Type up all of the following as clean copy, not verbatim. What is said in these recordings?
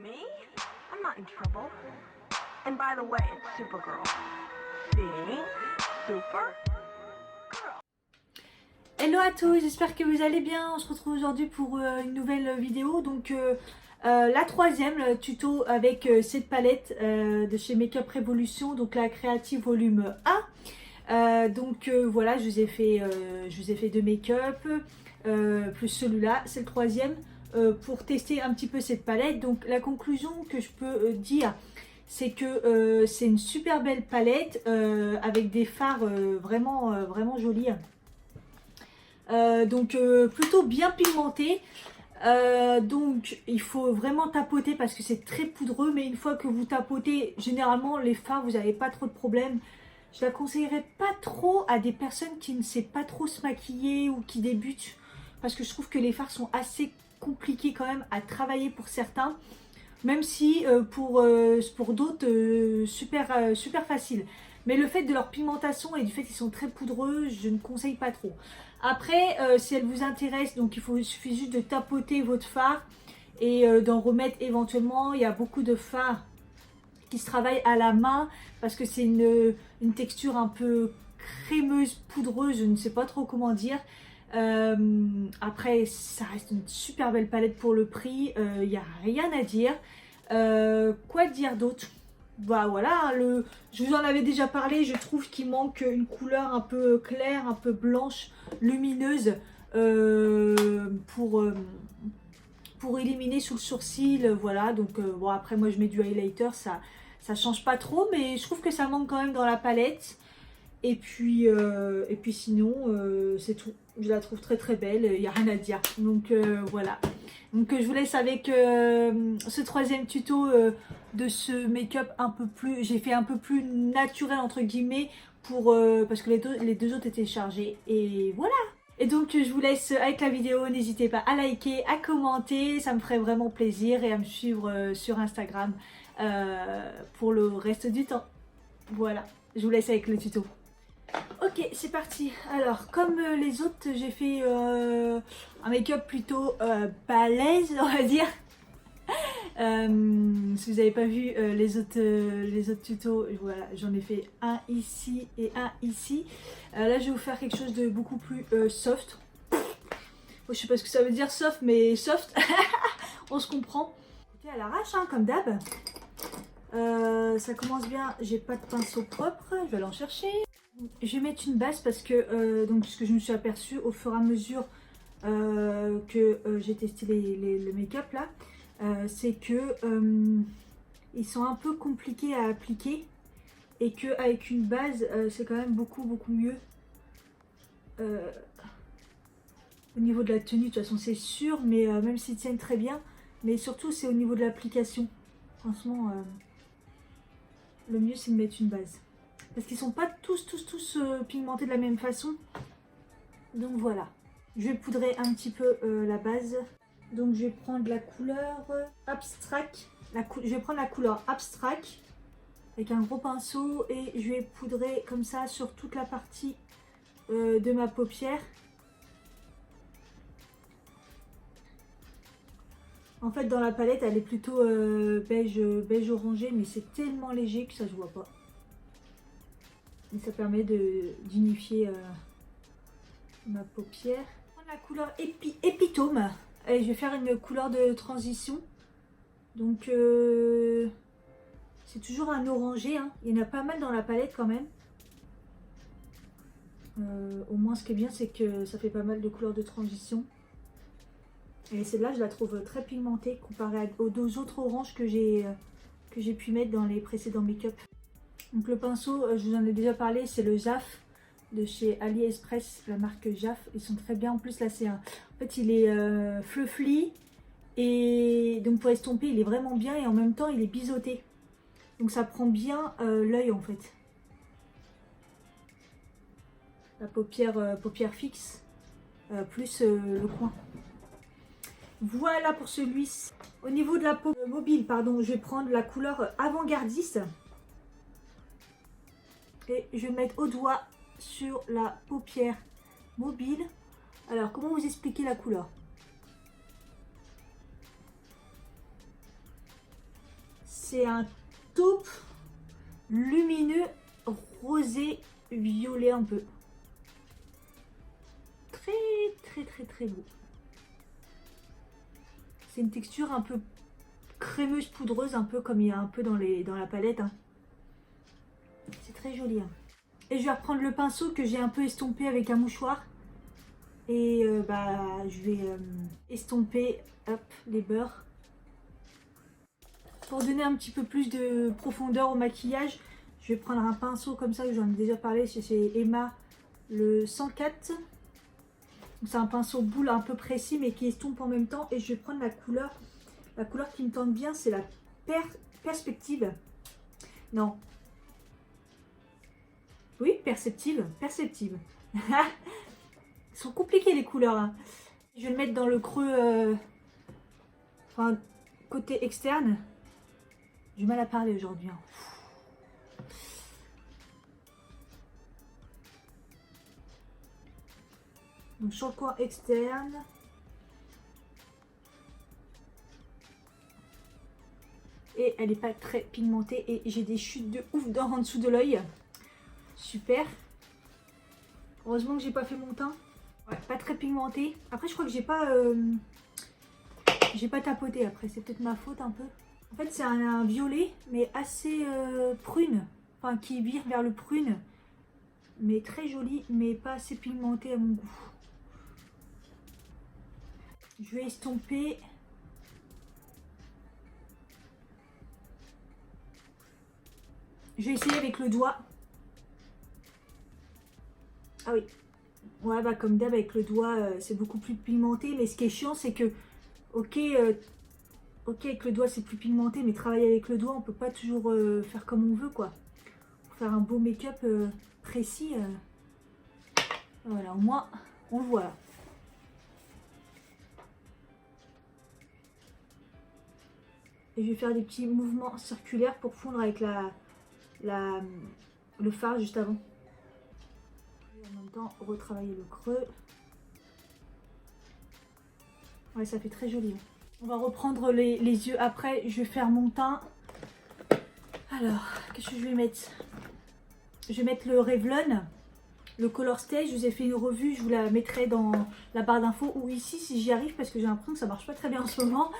me? I'm not in trouble. And by the way, it's Supergirl. Being Supergirl. Hello à tous, j'espère que vous allez bien. On se retrouve aujourd'hui pour une nouvelle vidéo. Donc la troisième, le tuto avec cette palette de chez Makeup Revolution, donc la Creative Volume 1. Voilà, je vous ai fait deux make-up, plus celui-là, c'est le troisième, pour tester un petit peu cette palette. Donc la conclusion que je peux dire, c'est que c'est une super belle palette avec des fards vraiment jolis. Plutôt bien pigmenté. Donc il faut vraiment tapoter parce que c'est très poudreux, mais une fois que vous tapotez, généralement les fards vous n'avez pas trop de problèmes. Je la conseillerais pas trop à des personnes qui ne savent pas trop se maquiller ou qui débutent, parce que je trouve que les fards sont assez compliqués quand même à travailler pour certains, même si pour d'autres super facile. Mais le fait de leur pigmentation et du fait qu'ils sont très poudreux, je ne conseille pas trop. Après, si elle vous intéresse, donc il suffit juste de tapoter votre fard et d'en remettre éventuellement. Il y a beaucoup de fards qui se travaillent à la main parce que c'est une texture un peu crémeuse, poudreuse, je ne sais pas trop comment dire. Après, ça reste une super belle palette pour le prix, il n'y a rien à dire. Quoi dire d'autre? Bah voilà, je vous en avais déjà parlé, je trouve qu'il manque une couleur un peu claire, un peu blanche, lumineuse pour éliminer sous le sourcil, voilà. Donc bon, après moi je mets du highlighter, ça change pas trop, mais je trouve que ça manque quand même dans la palette. Et puis sinon, c'est tout. Je la trouve très belle, il n'y a rien à dire. Donc voilà. Donc je vous laisse avec ce troisième tuto de ce make-up un peu plus... J'ai fait un peu plus naturel entre guillemets parce que les deux autres étaient chargés. Et voilà. Et donc je vous laisse avec la vidéo. N'hésitez pas à liker, à commenter. Ça me ferait vraiment plaisir. Et à me suivre sur Instagram pour le reste du temps. Voilà. Je vous laisse avec le tuto. Ok, c'est parti. Alors, comme les autres, j'ai fait un make-up plutôt balèze, on va dire. Si vous n'avez pas vu les autres tutos, voilà, j'en ai fait un ici et un ici. Là, je vais vous faire quelque chose de beaucoup plus soft. Bon, je sais pas ce que ça veut dire soft, mais soft, on se comprend. Ok, à l'arrache, hein, comme d'hab. Ça commence bien, j'ai pas de pinceau propre, je vais aller en chercher. Je vais mettre une base parce que ce que je me suis aperçue au fur et à mesure que j'ai testé le make-up là, c'est que ils sont un peu compliqués à appliquer et qu'avec une base c'est quand même beaucoup mieux au niveau de la tenue. De toute façon c'est sûr, mais même s'ils tiennent très bien, mais surtout c'est au niveau de l'application. Franchement le mieux c'est de mettre une base. Parce qu'ils sont pas tous pigmentés de la même façon. Donc voilà. Je vais poudrer un petit peu la base. Donc je vais prendre la couleur Abstract. Je vais prendre la couleur Abstract avec un gros pinceau et je vais poudrer comme ça sur toute la partie de ma paupière. En fait dans la palette elle est plutôt beige orangé, mais c'est tellement léger que ça se voit pas. Et ça permet d'unifier ma paupière. Je vais prendre la couleur Épitome. Et je vais faire une couleur de transition. Donc c'est toujours un orangé, hein. Il y en a pas mal dans la palette quand même. Au moins ce qui est bien c'est que ça fait pas mal de couleurs de transition. Et celle-là je la trouve très pigmentée comparée aux deux autres oranges que j'ai pu mettre dans les précédents make-up. Donc le pinceau, je vous en ai déjà parlé, c'est le Jaf de chez AliExpress, la marque Jaf. Ils sont très bien. En plus là c'est en fait il est fluffy et donc pour estomper il est vraiment bien et en même temps il est biseauté. Donc ça prend bien l'œil en fait. La paupière fixe plus le coin. Voilà pour celui-ci. Au niveau de la peau mobile, pardon, je vais prendre la couleur avant-gardiste. Et je vais mettre au doigt sur la paupière mobile. Alors, comment vous expliquer la couleur? C'est un taupe lumineux rosé violet un peu. Très beau. C'est une texture un peu crémeuse poudreuse, un peu comme il y a un peu dans la palette. Hein. C'est très joli. Hein. Et je vais reprendre le pinceau que j'ai un peu estompé avec un mouchoir. Et je vais estomper hop, les beurres. Pour donner un petit peu plus de profondeur au maquillage, je vais prendre un pinceau comme ça, que j'en ai déjà parlé, c'est Emma le 104. C'est un pinceau boule un peu précis mais qui estompe en même temps. Et je vais prendre la couleur qui me tente bien, c'est la perspective. Non. Oui, perceptive. Ils sont compliqués les couleurs. Hein. Je vais le mettre dans le creux, côté externe. J'ai du mal à parler aujourd'hui. Hein. Donc sur le coin externe. Et elle n'est pas très pigmentée et j'ai des chutes de ouf en dessous de l'œil. Super. Heureusement que j'ai pas fait mon teint. Ouais, pas très pigmenté. Après je crois que j'ai pas tapoté après. C'est peut-être ma faute un peu. En fait c'est un violet mais assez prune. Enfin qui vire vers le prune. Mais très joli mais pas assez pigmenté à mon goût. Je vais estomper. Je vais essayer avec le doigt. Ah oui. Ouais, bah comme d'hab avec le doigt, c'est beaucoup plus pigmenté. Mais ce qui est chiant, c'est que, ok, avec le doigt c'est plus pigmenté, mais travailler avec le doigt, on peut pas toujours faire comme on veut, quoi. Pour faire un beau make-up précis. Voilà, au moins, on le voit là. Et je vais faire des petits mouvements circulaires pour fondre avec le fard juste avant. Et en même temps, retravailler le creux. Ouais, ça fait très joli. On va reprendre les yeux après. Je vais faire mon teint. Alors, qu'est-ce que je vais mettre? Je vais mettre le Revlon, le Color Stay. Je vous ai fait une revue. Je vous la mettrai dans la barre d'infos ou ici si j'y arrive parce que j'ai l'impression que ça marche pas très bien en ce moment.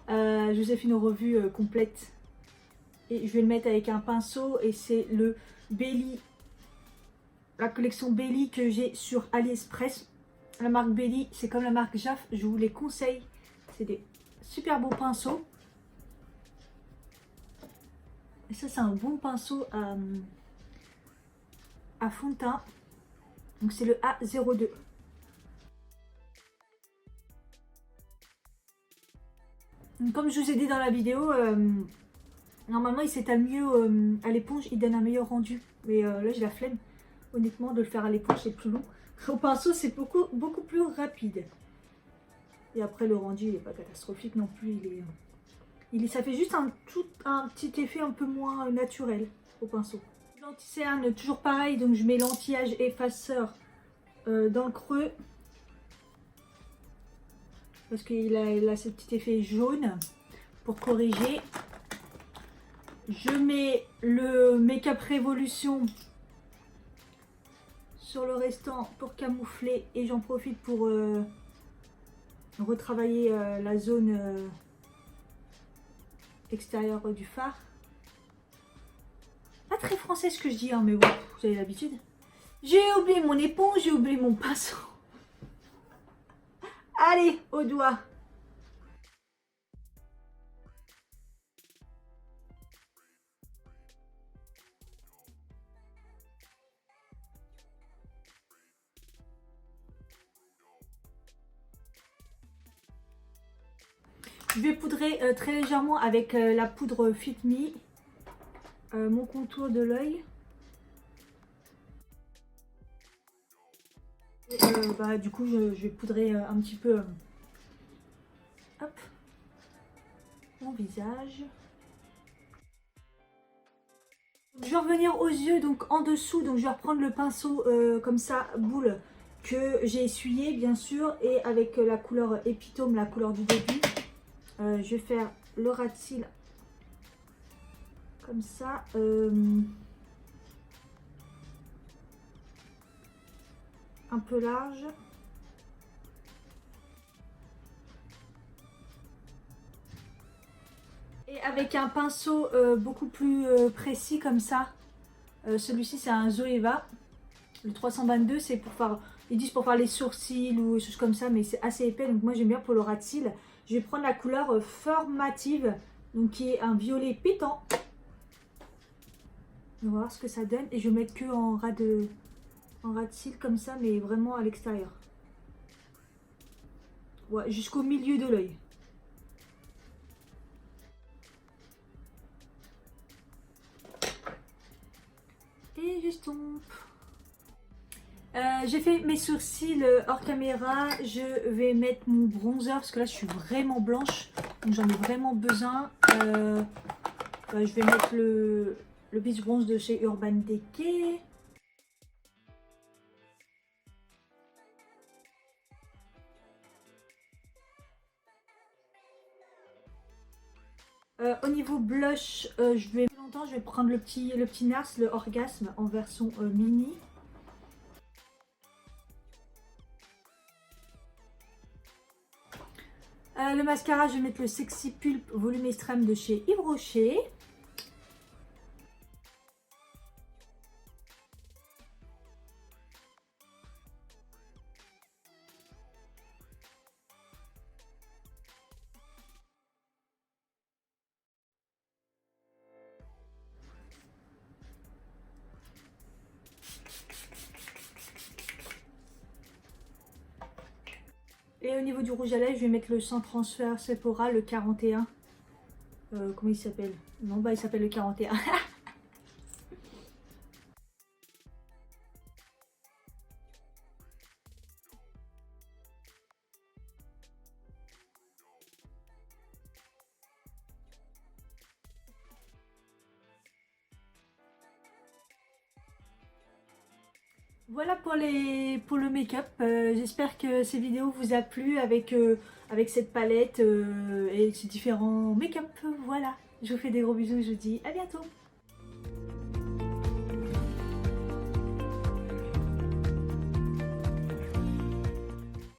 Je vous ai fait une revue complète. Et je vais le mettre avec un pinceau. Et c'est le Belly, la collection Belly que j'ai sur AliExpress. La marque Belly, c'est comme la marque Jaff. Je vous les conseille. C'est des super beaux pinceaux. Et ça, c'est un bon pinceau à fond de teint. Donc c'est le A02. Comme je vous ai dit dans la vidéo, normalement il s'étale mieux à l'éponge, il donne un meilleur rendu. Mais là j'ai la flemme, honnêtement, de le faire à l'éponge, c'est plus long. Au pinceau c'est beaucoup plus rapide. Et après le rendu il n'est pas catastrophique non plus, ça fait juste un petit effet un peu moins naturel au pinceau. L'anti-cerne, toujours pareil, donc je mets l'anti-âge effaceur dans le creux. Parce qu'il a ce petit effet jaune pour corriger. Je mets le Make-up Révolution sur le restant pour camoufler. Et j'en profite pour retravailler la zone extérieure du fard. Pas très français ce que je dis, hein, mais bon, vous avez l'habitude. J'ai oublié mon éponge, j'ai oublié mon pinceau. Allez, au doigt. Je vais poudrer très légèrement avec la poudre Fit Me mon contour de l'œil. Du coup, je vais poudrer un petit peu hop, mon visage. Je vais revenir aux yeux, donc en dessous. Donc je vais reprendre le pinceau comme ça, boule, que j'ai essuyé bien sûr. Et avec la couleur épitome, la couleur du début. Je vais faire le ras de cils Comme ça. Un peu large. Et avec un pinceau beaucoup plus précis comme ça. Celui-ci c'est un Zoeva. Le 322 c'est pour faire, ils disent pour faire les sourcils ou des choses comme ça, mais c'est assez épais, donc moi j'aime bien pour le ras de cils. Je vais prendre la couleur Formative, donc qui est un violet pétant. On va voir ce que ça donne, et je vais mettre que en ras de cils comme ça, mais vraiment à l'extérieur. Ouais, jusqu'au milieu de l'œil. Et j'estompe. J'ai fait mes sourcils hors caméra. Je vais mettre mon bronzer parce que là je suis vraiment blanche, donc j'en ai vraiment besoin. Je vais mettre le Beach Bronze de chez Urban Decay. Au niveau blush, je vais prendre le petit NARS, le Orgasme en version mini. Le mascara, je vais mettre le Sexy Pulp Volume Extrême de chez Yves Rocher. Et au niveau du rouge à lèvres, je vais mettre le Sans Transfert Sephora, le 41. Comment il s'appelle? Non, bah il s'appelle le 41. Voilà pour le make-up. J'espère que ces vidéos vous a plu avec cette palette et ces différents make-up. Voilà, je vous fais des gros bisous et je vous dis à bientôt.